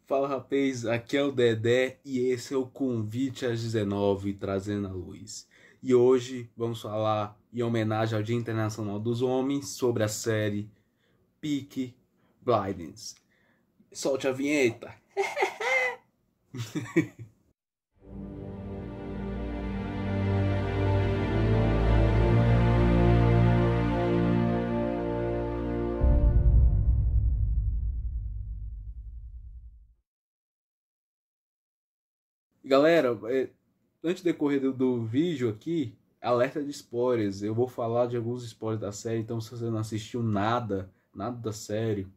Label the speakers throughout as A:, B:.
A: Fala rapaz, aqui é o Dedé e esse é o Convite às 19 trazendo a luz. E hoje vamos falar em homenagem ao Dia Internacional dos Homens sobre a série Peaky Blinders. Solte a vinheta! Galera, antes de decorrer do vídeo aqui, alerta de spoilers. Eu vou falar de alguns spoilers da série, então se você não assistiu nada da série,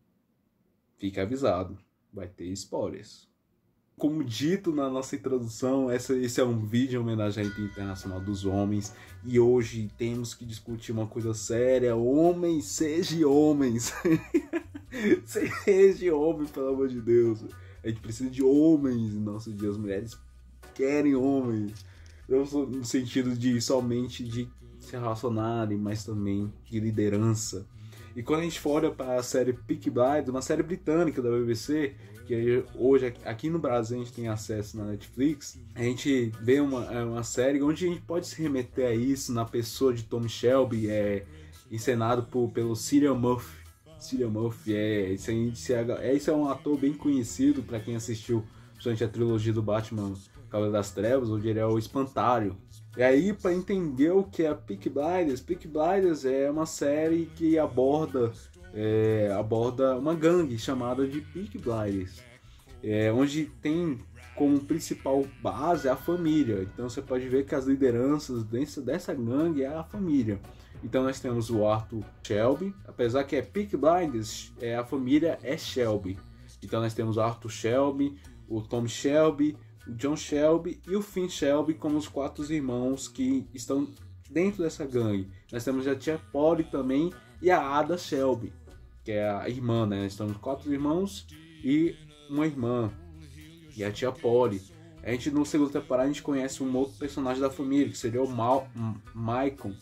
A: fique avisado, vai ter spoilers. Como dito na nossa introdução, esse é um vídeo em homenagem ao Dia Internacional dos Homens e hoje temos que discutir uma coisa séria. Homens, sejam homens. Seja homem, pelo amor de Deus. A gente precisa de homens em nossos dias. As mulheres querem homens. Não no sentido de somente de se relacionarem, mas também de liderança. E quando a gente olha para a série Peaky Blinders, uma série britânica da BBC, que hoje aqui no Brasil a gente tem acesso na Netflix, a gente vê uma série onde a gente pode se remeter a isso na pessoa de Tom Shelby, encenado pelo Cillian Murphy. Cillian Murphy esse é um ator bem conhecido para quem assistiu durante a trilogia do Batman Cavaleiro das Trevas, onde ele é o Espantalho. E aí, para entender o que é Peaky Blinders é uma série que aborda uma gangue chamada de Peaky Blinders, onde tem como principal base a família. Então você pode ver que as lideranças dentro dessa gangue é a família. Então nós temos o Arthur Shelby, apesar que é Peaky Blinders, a família é Shelby. Então nós temos o Arthur Shelby, o Tom Shelby, o John Shelby e o Finn Shelby como os 4 irmãos que estão dentro dessa gangue. Nós temos a tia Polly também e a Ada Shelby, que é a irmã, né? Nós temos 4 irmãos e uma irmã, e a tia Polly. A gente no segundo temporada a gente conhece um outro personagem da família, que seria o Michael,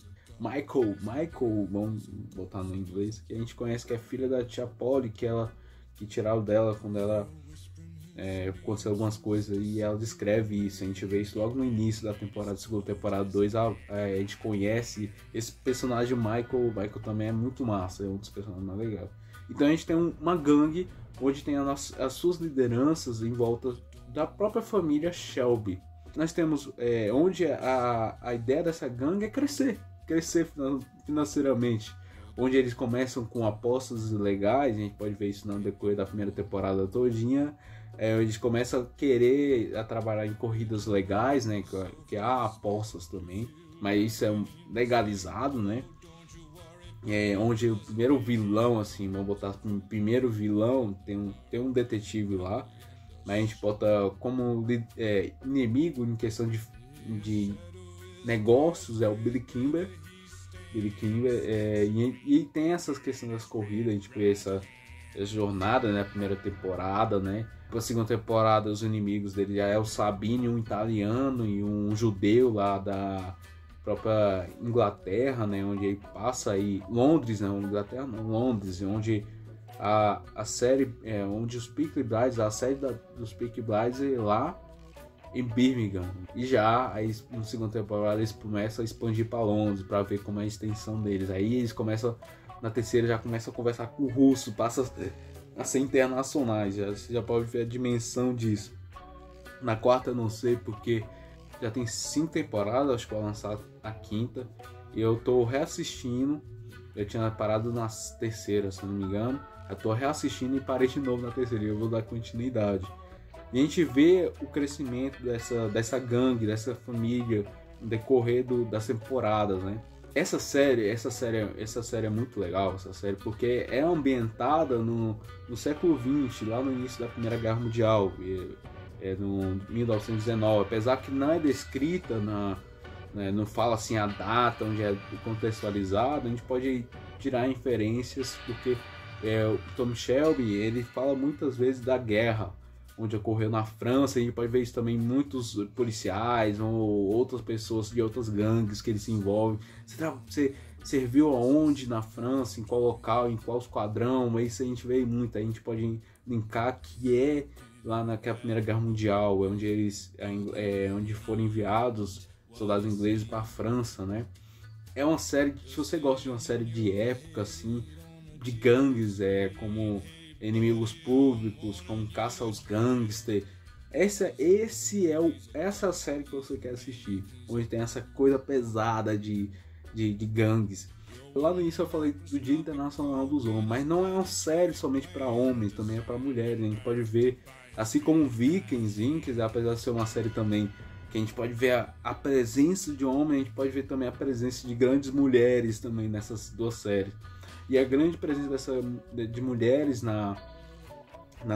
A: vamos botar no inglês, que a gente conhece que é filha da tia Polly, que tiraram dela quando ela aconteceu algumas coisas, e ela descreve isso. A gente vê isso logo no início da segunda temporada 2. A gente conhece esse personagem, o Michael também é muito massa, é um dos personagens mais legais. Então a gente tem uma gangue onde tem as suas lideranças em volta da própria família Shelby. Nós temos onde a ideia dessa gangue é crescer financeiramente, onde eles começam com apostas legais. A gente pode ver isso no decorrer da primeira temporada todinha. Eles começam a querer trabalhar em corridas legais, né? Que há apostas também, mas isso é legalizado, né? Onde o primeiro vilão, assim, vamos botar como primeiro vilão, tem um detetive lá, mas a gente bota como inimigo em questão de negócios, é o Billy Kimber. E tem essas questões das corridas. A gente vê essa jornada, né? A primeira temporada, né? Na segunda temporada, os inimigos dele já é o Sabine, um italiano e um judeu lá da própria Inglaterra, né? Onde ele passa aí, Londres, não, Inglaterra não, Londres, onde a série, onde os Peaky Blinders, a série dos Peaky Blinders é lá em Birmingham. E já aí na segunda temporada eles começam a expandir para Londres para ver como é a extensão deles. Aí eles começam, na terceira já começam a conversar com o russo, passa a ser internacionais. Você já pode ver a dimensão disso. Na quarta eu não sei, porque já tem 5 temporadas, acho que vai lançar a quinta. E eu tô reassistindo. Eu tinha parado na terceira, se não me engano. Eu tô reassistindo e parei de novo na terceira. E eu vou dar continuidade. E a gente vê o crescimento dessa gangue, dessa família no decorrer das temporadas, né? Essa série é muito legal, essa série, porque é ambientada no século XX, lá no início da Primeira Guerra Mundial, no 1919, apesar que não é descrita, não fala assim a data onde é contextualizado. A gente pode tirar inferências, porque o Tom Shelby, ele fala muitas vezes da guerra onde ocorreu na França. A gente pode ver isso também, muitos policiais ou outras pessoas de outras gangues que eles se envolvem. Você serviu aonde na França, em qual local, em qual esquadrão? Mas isso a gente vê muito. A gente pode linkar que lá naquela Primeira Guerra Mundial, onde foram enviados soldados ingleses para a França, né? É uma série, se você gosta de uma série de época, assim, de gangues, como inimigos públicos, como caça aos gangsters, essa série que você quer assistir, onde tem essa coisa pesada de gangues. Lá no início eu falei do Dia Internacional dos Homens, mas não é uma série somente para homens, também é para mulheres. A gente pode ver, assim como Vikings, apesar de ser uma série também que a gente pode ver a presença de homens, a gente pode ver também a presença de grandes mulheres também nessas duas séries. E a grande presença de mulheres na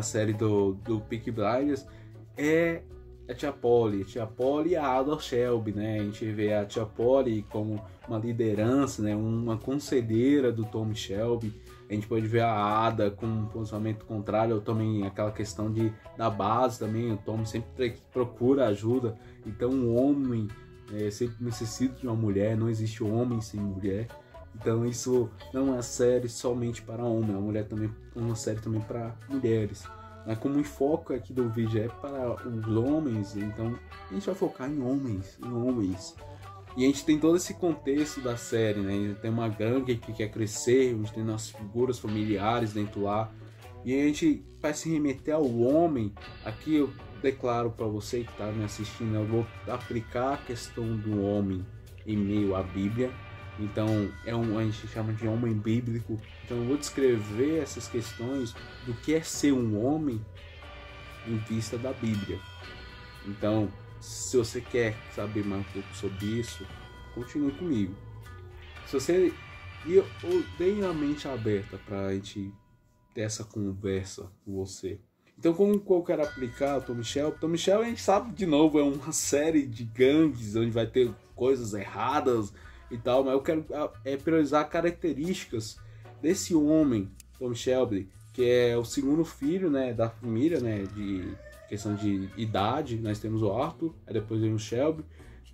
A: série do Peaky Blinders é a Tia Polly e a Ada Shelby, né? A gente vê a Tia Polly como uma liderança, né? Uma conselheira do Tommy Shelby. A gente pode ver a Ada com um posicionamento contrário, ou também aquela questão da base também. O Tommy sempre procura ajuda. Então o homem sempre necessita de uma mulher, não existe homem sem mulher. Então isso não é uma série somente para homens, uma série também para mulheres. Mas como o foco aqui do vídeo é para os homens, então a gente vai focar em homens. E a gente tem todo esse contexto da série, né? A gente tem uma gangue que quer crescer, a gente tem nossas figuras familiares dentro lá. E a gente vai se remeter ao homem. Aqui eu declaro para você que está me assistindo, eu vou aplicar a questão do homem em meio à Bíblia. Então a gente chama de homem bíblico. Então eu vou descrever essas questões do que é ser um homem em vista da Bíblia. Então, se você quer saber mais um pouco sobre isso, continue comigo. Eu tenho a mente aberta para a gente ter essa conversa com você. Então, como eu quero aplicar o Tommy Shelby, a gente sabe, de novo, é uma série de gangues onde vai ter coisas erradas e tal, mas eu quero priorizar características desse homem, Tommy Shelby, que é o segundo filho, né, da família, né, de questão de idade. Nós temos o Arthur, aí depois vem o Shelby.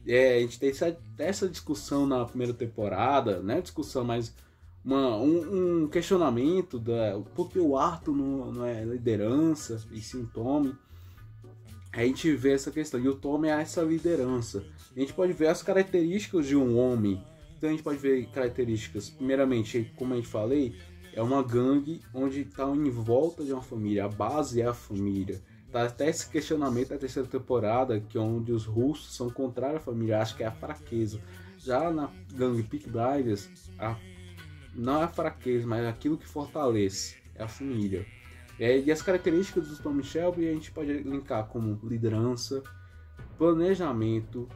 A: A gente tem essa discussão na primeira temporada, não é discussão, mas um questionamento porque o Arthur não é liderança, e sim o Tommy. A gente vê essa questão, e o Tommy é essa liderança. A gente pode ver as características de um homem. Então a gente pode ver características, primeiramente, como a gente falei, é uma gangue onde está em volta de uma família, a base é a família. Tá até esse questionamento da terceira temporada, que é onde os russos são contrários à família, acho que é a fraqueza. Já na gangue Peaky Blinders, não é a fraqueza, mas aquilo que fortalece, é a família. E as características do Tommy Shelby a gente pode linkar como liderança, planejamento,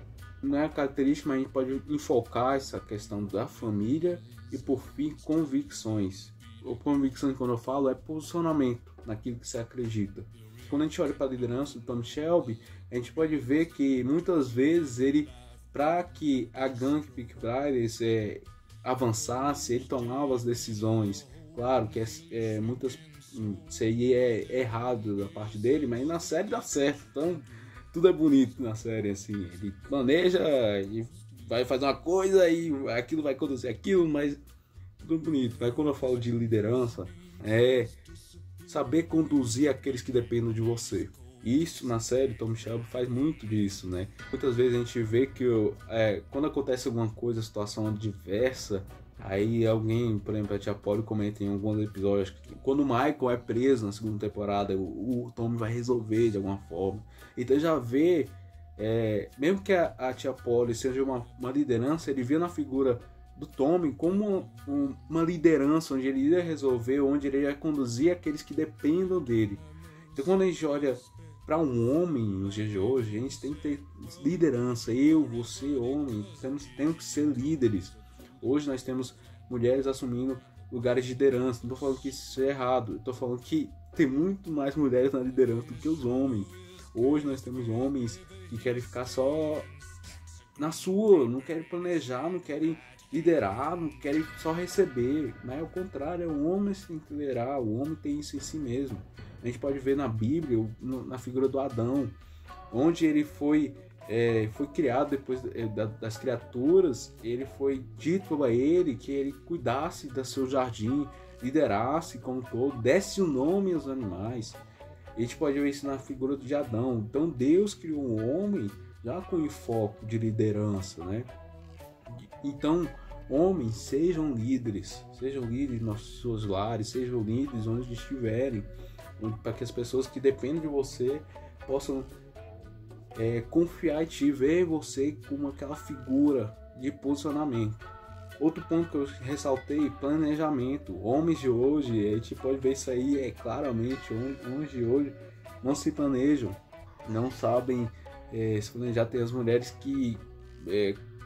A: não é a característica, mas a gente pode enfocar essa questão da família e, por fim, convicções. Ou convicções, quando eu falo, é posicionamento naquilo que você acredita. Quando a gente olha para a liderança do Tommy Shelby, a gente pode ver que muitas vezes para que a gangue Peaky Blinders avançasse, ele tomava as decisões. Claro que isso aí é errado da parte dele, mas na série dá certo. Então tudo é bonito na série, assim. Ele planeja e vai fazer uma coisa e aquilo vai acontecer aquilo, mas tudo bonito. Mas quando eu falo de liderança, é saber conduzir aqueles que dependem de você. Isso na série, Tommy Shelby faz muito disso, né? Muitas vezes a gente vê que quando acontece alguma coisa, situação adversa, aí alguém, por exemplo, a Tia Polly comenta em alguns episódios que quando o Michael é preso na segunda temporada, o Tommy vai resolver de alguma forma. Então já vê, mesmo que a Tia Polly seja uma liderança, ele vê na figura do Tommy como uma liderança, onde ele ia resolver, onde ele ia conduzir aqueles que dependam dele. Então quando a gente olha para um homem nos dias de hoje, a gente tem que ter liderança. Eu, você, homem, temos que ser líderes. Hoje nós temos mulheres assumindo lugares de liderança. Não estou falando que isso é errado, estou falando que tem muito mais mulheres na liderança do que os homens. Hoje nós temos homens que querem ficar só na sua, não querem planejar, não querem liderar, não querem só receber. Mas é o contrário, o homem tem que liderar, o homem tem isso em si mesmo. A gente pode ver na Bíblia, na figura do Adão, onde ele foi criado depois das criaturas. Ele foi dito a ele que ele cuidasse do seu jardim, liderasse como um todo, desse o nome aos animais. A gente pode ver isso na figura de Adão. Então Deus criou um homem já com enfoque de liderança, né? Então, homens, sejam líderes nos seus lares, sejam líderes onde estiverem, para que as pessoas que dependem de você possam confiar em ti, ver você como aquela figura de posicionamento. Outro ponto que eu ressaltei, planejamento. Homens de hoje, a gente pode ver isso aí claramente, homens de hoje não se planejam, não sabem se planejar. Tem as mulheres que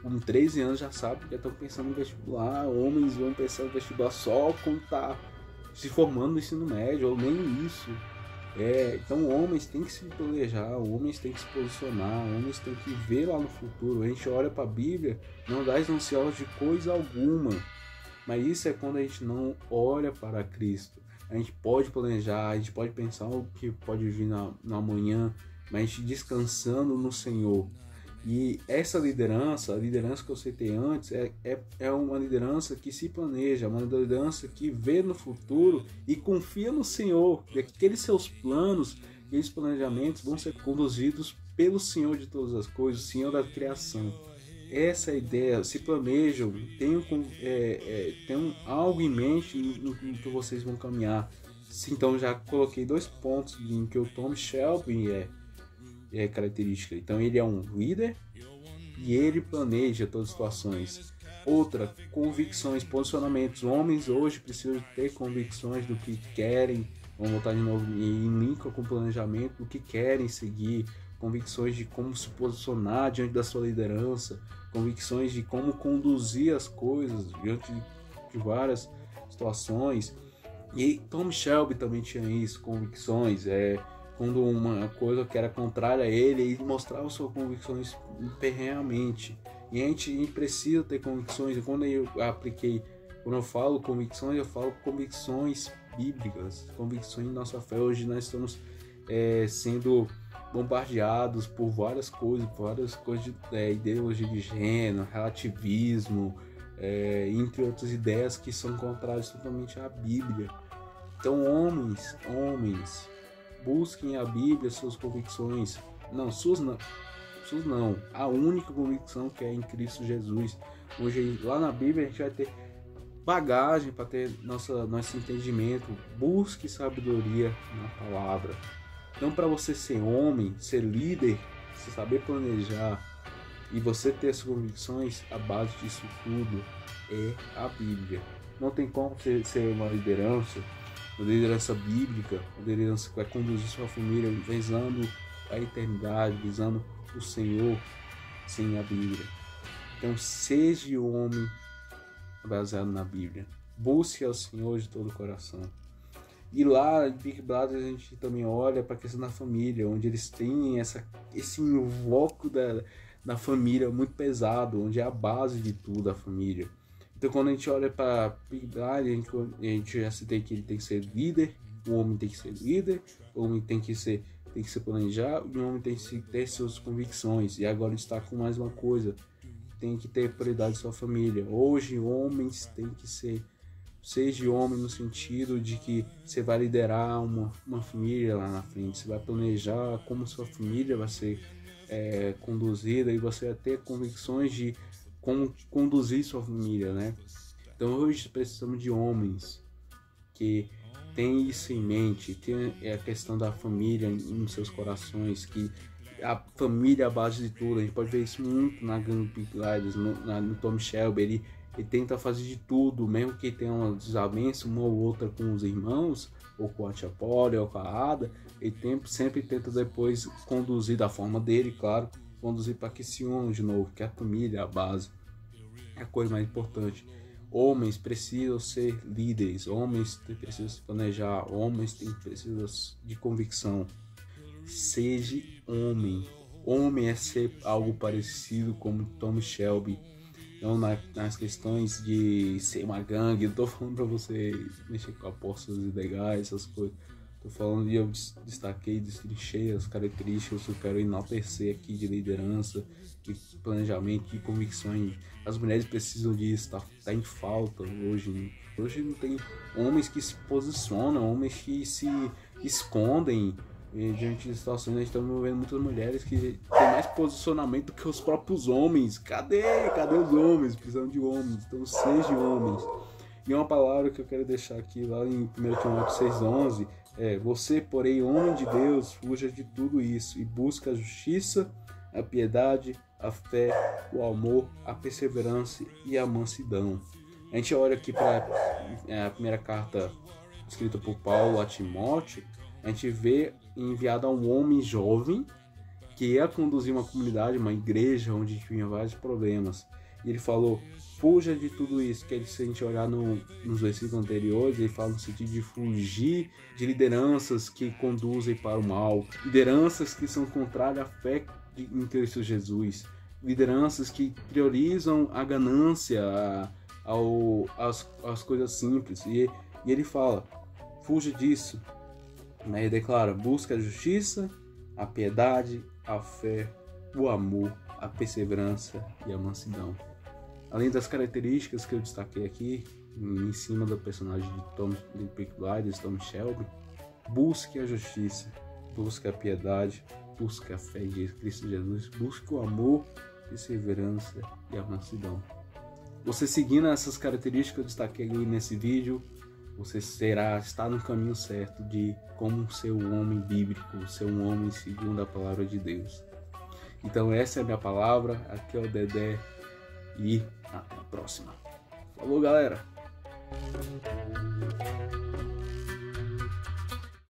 A: com 13 anos já sabem que já estão pensando em vestibular, homens vão pensar em vestibular só quando tá se formando no ensino médio, ou nem isso. Então homens têm que se planejar, homens têm que se posicionar, homens têm que ver lá no futuro. A gente olha para a Bíblia, não dá ansiosos de coisa alguma, mas isso é quando a gente não olha para Cristo. A gente pode planejar, a gente pode pensar o que pode vir na manhã, mas a gente descansando no Senhor. E essa liderança, a liderança que eu citei antes, é uma liderança que se planeja, uma liderança que vê no futuro e confia no Senhor, que aqueles seus planos, aqueles planejamentos vão ser conduzidos pelo Senhor de todas as coisas, o Senhor da criação. Essa é a ideia, se planejam, tenham algo em mente no que vocês vão caminhar. Então já coloquei 2 pontos em que o Tom Shelby é característica. Então ele é um líder e ele planeja todas as situações. Outra, convicções, posicionamentos. Homens hoje precisam ter convicções do que querem. Vamos voltar de novo em Lincoln com planejamento do que querem seguir, convicções de como se posicionar diante da sua liderança, convicções de como conduzir as coisas diante de várias situações. E Tom Shelby também tinha isso, convicções, quando uma coisa que era contrária a ele, ele mostrava suas convicções perreamente. E a gente precisa ter convicções. E quando eu falo convicções, eu falo convicções bíblicas, convicções de nossa fé. Hoje nós estamos sendo bombardeados por várias coisas de ideologia de gênero, relativismo, entre outras ideias que são contrárias totalmente à Bíblia. Então, homens, busquem a Bíblia, suas convicções. Não, suas não. A única convicção que é em Cristo Jesus. Hoje, lá na Bíblia, a gente vai ter bagagem para ter nosso entendimento. Busque sabedoria na palavra. Então, para você ser homem, ser líder, você saber planejar e você ter as convicções, a base disso tudo é a Bíblia. Não tem como ser uma liderança bíblica, uma liderança que vai conduzir sua família visando a eternidade, visando o Senhor, sem a Bíblia. Então, seja homem baseado na Bíblia. Busque ao Senhor de todo o coração. E lá em Big Brother a gente também olha para a questão da família, onde eles têm esse invoco da família muito pesado, onde é a base de tudo a família. Então quando a gente olha para Big Brother, a gente já citei que ele tem que ser líder, o homem tem que ser líder, o homem tem que se planejar, e o homem tem que ter suas convicções. E agora está com mais uma coisa, tem que ter prioridade de sua família. Hoje homens têm que seja homem no sentido de que você vai liderar uma família lá na frente, você vai planejar como sua família vai ser conduzida, e você vai ter convicções de como conduzir sua família, né? Então hoje precisamos de homens que têm isso em mente, tem a questão da família nos seus corações, que a família é a base de tudo. A gente pode ver isso muito na Gang Big Riders, no Tom Shelby. Ele tenta fazer de tudo, mesmo que tenha uma desavença uma ou outra com os irmãos, ou com a tia Polly, ou com a Ada, ele sempre tenta depois conduzir da forma dele, claro, conduzir para que se unam de novo, que a família é a base, é a coisa mais importante. Homens precisam ser líderes, homens precisam se planejar, homens precisam de convicção. Seja homem. Homem é ser algo parecido como Tom Shelby. Não nas questões de ser uma gangue. Não tô falando pra você mexer com apostas ilegais, essas coisas. Tô falando de eu destaquei, destrinchei as características que eu quero enaltecer aqui de liderança, de planejamento, de convicções. As mulheres precisam disso, tá em falta hoje. Hoje não tem homens que se posicionam, homens que se escondem, E diante de situações, a gente está vendo muitas mulheres que têm mais posicionamento do que os próprios homens. Cadê os homens? Precisamos de homens, então seja homens. E uma palavra que eu quero deixar aqui lá em 1 Timóteo 6,11 é: você, porém, homem de Deus, fuja de tudo isso e busca a justiça, a piedade, a fé, o amor, a perseverança e a mansidão. A gente olha aqui para a primeira carta escrita por Paulo a Timóteo, a gente vê enviado a um homem jovem que ia conduzir uma comunidade, uma igreja onde tinha vários problemas. E ele falou: fuja de tudo isso. Que se a gente olhar nos versículos anteriores, ele fala no sentido de fugir de lideranças que conduzem para o mal, lideranças que são contrárias à fé em Cristo Jesus, lideranças que priorizam a ganância, as coisas simples. E ele fala: fuja disso. Ele declara: busca a justiça, a piedade, a fé, o amor, a perseverança e a mansidão. Além das características que eu destaquei aqui, em cima do personagem de Peaky Blinders, Tom Shelby, busque a justiça, busque a piedade, busque a fé em Cristo Jesus, busque o amor, perseverança e a mansidão. Você seguindo essas características que eu destaquei nesse vídeo, você está no caminho certo de como ser um homem bíblico, ser um homem segundo a palavra de Deus. Então essa é a minha palavra, aqui é o Dedé e até a próxima. Falou, galera!